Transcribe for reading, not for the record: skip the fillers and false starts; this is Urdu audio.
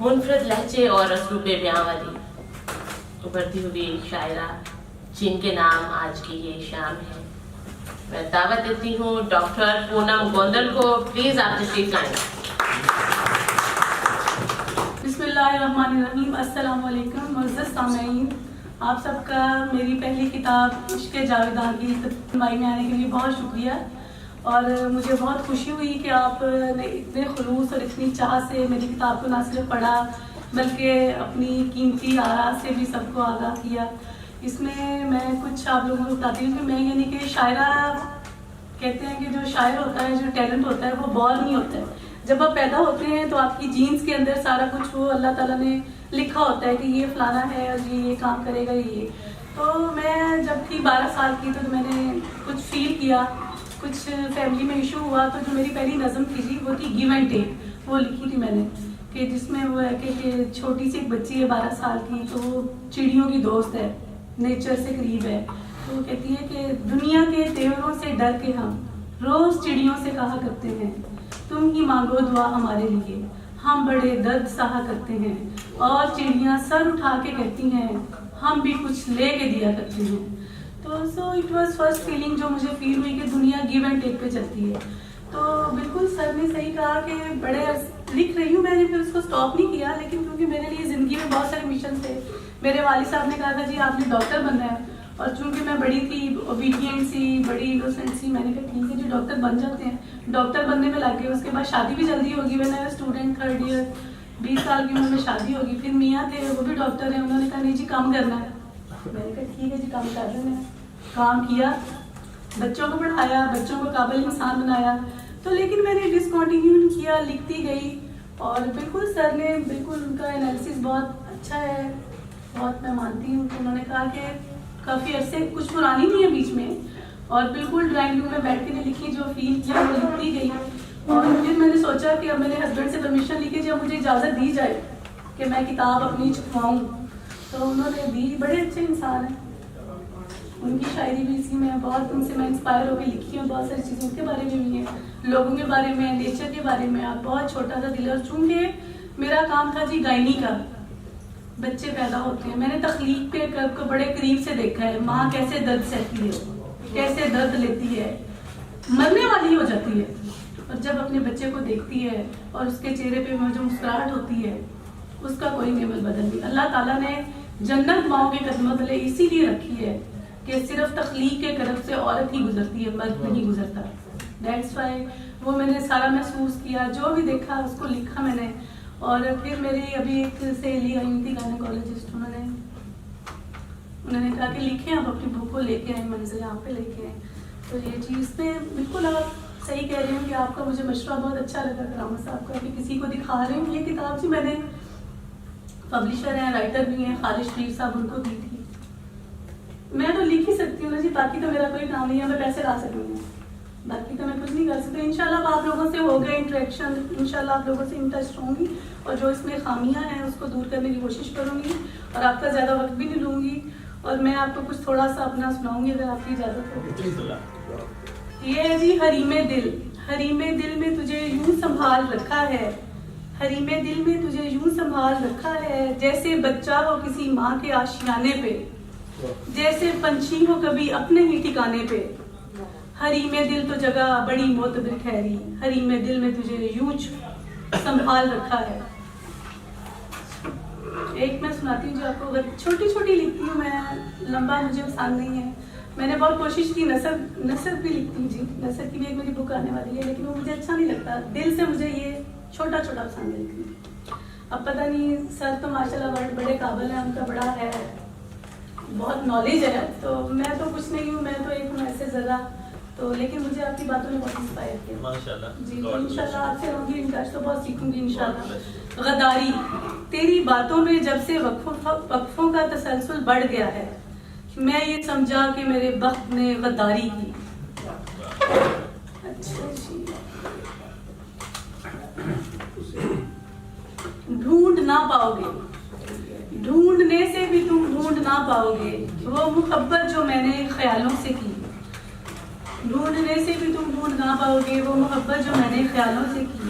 منفرد لہجے اور اسلوب بیاں والی ابھرتی ہوئی شاعرہ جن کے نام آج کی یہ شام ہے، میں دعوت دیتی ہوں ڈاکٹر پونم گوندل کو، پلیز آپ تشریف لائیں۔ بسم اللہ الرحمن الرحیم۔ السلام علیکم معزز سامعین، آپ سب کا میری پہلی کتاب عشق جاویداں کی ترجمائی میں آنے کے لیے بہت شکریہ، اور مجھے بہت خوشی ہوئی کہ آپ نے اتنے خلوص اور اتنی چاہ سے میری کتاب کو نہ صرف پڑھا بلکہ اپنی قیمتی آراء سے بھی سب کو آگاہ کیا۔ اس میں کچھ آپ لوگوں کو بتاتی ہوں کہ میں یعنی کہ شاعرہ کہتے ہیں کہ جو شاعر ہوتا ہے، جو ٹیلنٹ ہوتا ہے وہ بورن نہیں ہوتا ہے۔ جب آپ پیدا ہوتے ہیں تو آپ کی جینز کے اندر سارا کچھ وہ اللہ تعالیٰ نے لکھا ہوتا ہے کہ یہ فلانا ہے اور یہ کام کرے گا یہ۔ تو میں جب تھی 12 سال کی تو میں نے کچھ فیل کیا، کچھ فیملی میں ایشو ہوا، تو جو میری پہلی نظم تھی جی وہ تھی گیو اینڈ ٹیک، وہ لکھی تھی میں نے، کہ جس میں وہ ہے کہ چھوٹی سی ایک بچی ہے 12 سال کی، تو وہ چڑیوں کی دوست ہے، نیچر سے قریب ہے، تو وہ کہتی ہے کہ دنیا کے تیوروں سے ڈر کے ہم روز چڑیوں سے کہا کرتے ہیں تم ہی مانگو دعا ہمارے لیے، ہم بڑے درد سہا کرتے ہیں، اور چڑیاں سر اٹھا کے کہتی ہیں ہم بھی کچھ لے کے دیا کرتے ہیں۔ تو so it was first feeling جو مجھے فیل ہوئی کہ دنیا گیو اینڈ ٹیک پہ چلتی ہے۔ تو بالکل سر نے صحیح کہا کہ بڑے لکھ رہی ہوں، میں نے پھر اس کو اسٹاپ نہیں کیا، لیکن کیونکہ میرے لیے زندگی میں بہت سارے مشن تھے۔ میرے والد صاحب نے کہا تھا جی آپ نے ڈاکٹر بننا ہے، اور چونکہ میں بڑی تھی، اوبیڈینٹ سی، بڑی انوسینٹ سی، میں نے کہا ٹھیک ہے جی ڈاکٹر بن جاتے ہیں۔ ڈاکٹر بننے میں لگ گئے، اس کے بعد شادی بھی جلدی ہوگی، میں نے اسٹوڈنٹ 3rd ایئر 20 سال کی عمر میں شادی ہوگی۔ پھر میاں تھے وہ بھی ڈاکٹر ہیں، انہوں نے کہا نہیں جی کام کرنا ہے، میں نے کہا ٹھیک ہے جی کام کر رہے ہیں۔ کام کیا، بچوں کو پڑھایا، بچوں کو قابل انسان بنایا، تو لیکن میں نے ڈسکنٹینیو نہیں کیا، لکھتی گئی، اور بالکل سر نے بالکل ان کا انالیسس بہت اچھا ہے، بہت میں مانتی ہوں کہ انہوں نے کہا کہ کافی عرصے کچھ پرانی نہیں ہے بیچ میں، اور بالکل ڈرائنگ روم میں بیٹھ کے لکھی، جو فیل کیا وہ لکھتی گئی۔ اور پھر میں نے سوچا کہ اب میرے ہسبینڈ سے پرمیشن لی کہ جب مجھے اجازت دی جائے کہ میں کتاب اپنی چھپواؤں، تو انہوں نے دی۔ بڑے اچھے انسان ہیں، ان کی شاعری بھی اسی میں بہت، ان سے میں انسپائر ہو کے لکھی ہوں، بہت ساری چیزیں ان کے بارے میں بھی ہیں، لوگوں کے بارے میں، نیچر کے بارے میں۔ آپ بہت چھوٹا سا دل ہے، اور چونکہ میرا کام تھا جی گائنی کا، بچے پیدا ہوتے ہیں، میں نے تخلیق کے کرب کو بڑے قریب سے دیکھا ہے، ماں کیسے درد سہتی ہے، کیسے درد لیتی ہے، مرنے والی ہو جاتی ہے، اور جب اپنے بچے کو دیکھتی ہے اور اس کے چہرے پہ جو مسکراہٹ ہوتی ہے، اس کا کوئی نعمت بدل نہیں۔ اللہ تعالیٰ نے جنت ماؤں کے قدموں تلے اسی لیے رکھی ہے کہ صرف تخلیق کے کرب سے عورت ہی گزرتی ہے، مرد نہیں گزرتا۔ دیٹس وائی وہ میں نے سارا محسوس کیا، جو بھی دیکھا اس کو لکھا میں نے۔ اور پھر میری ابھی ایک سہیلی آئی تھی گائنیکالوجسٹ، انہوں نے کہا کہ لکھیں آپ اپنی بک کو لے کے آئیں، منزل یہاں پہ لے کے آئیں۔ تو یہ چیز پہ بالکل آپ صحیح کہہ رہے ہیں کہ آپ کا مجھے مشورہ بہت اچھا لگا کرامت صاحب کا، کہ کسی کو دکھا رہے ہیں یہ کتاب جی، میں نے پبلشر ہیں، رائٹر بھی ہیں، خالد شریف صاحب، ان کو دی تھی۔ میں تو لکھ ہی سکتی ہوں نا جی، باقی تو میرا کوئی کام نہیں ہے، میں پیسے لا سکوں گی، باقی تو میں کچھ نہیں کر سکتی۔ انشاءاللہ آپ لوگوں سے ہوگا انٹریکشن، انشاءاللہ آپ لوگوں سے ان ٹچ رہوں گی، اور جو اس میں خامیاں ہیں اس کو دور کرنے کی کوشش کروں گی، اور آپ کا زیادہ وقت بھی نہیں لوں گی، اور میں آپ کو کچھ تھوڑا سا اپنا سناؤں گی اگر آپ کی اجازت ہو۔ یہ ہے جی حریم دل، حریم دل میں تجھے یوں سنبھال رکھا ہے، حریم دل میں تجھے یوں سنبھال رکھا ہے، جیسے بچہ ہو کسی ماں کے آشیانے پہ، جیسے پنچھی ہو کبھی اپنے ہی ٹھکانے پہ، حریم دل تو جگہ بڑی معتبر ٹھہری، حریم دل میں تجھے یوں سنبھال رکھا ہے۔ ایک میں سناتی ہوں جو آپ کو، چھوٹی چھوٹی لکھتی ہوں میں، لمبا مجھے پسند نہیں ہے۔ میں نے بہت کوشش کی، نثر بھی لکھتی ہوں جی، نثر کی بھی ایک میری بک آنے والی ہے، لیکن وہ مجھے اچھا نہیں لگتا، دل سے مجھے یہ چھوٹا چھوٹا پسند ہے لکھنا۔ اب پتہ نہیں، سر تو ماشاءاللہ بڑے قابل ہیں، ان کا بڑا ہے، بہت نالج ہے، تو میں تو کچھ نہیں ہوں، میں تو ایک ہوں ایسے ذرا، تو لیکن مجھے آپ کی باتوں نے بہت انسپائر کیا ماشاءاللہ جی۔ تو انشاءاللہ آپ سے رہوں گی ان ٹچ، تو بہت سیکھوں گی انشاءاللہ۔ غداری، تیری باتوں میں جب سے وقفوں کا تسلسل بڑھ گیا ہے، میں یہ سمجھا کہ میرے وقت نے غداری کی۔ اچھا جی، ڈھونڈ نہ پاؤ گے، ڈھونڈنے سے بھی تم ڈھونڈ نہ پاؤ گے وہ محبت جو میں نے خیالوں سے کی، ڈھونڈنے سے بھی تم ڈھونڈ نہ پاؤ گے وہ محبت جو میں نے خیالوں سے کی،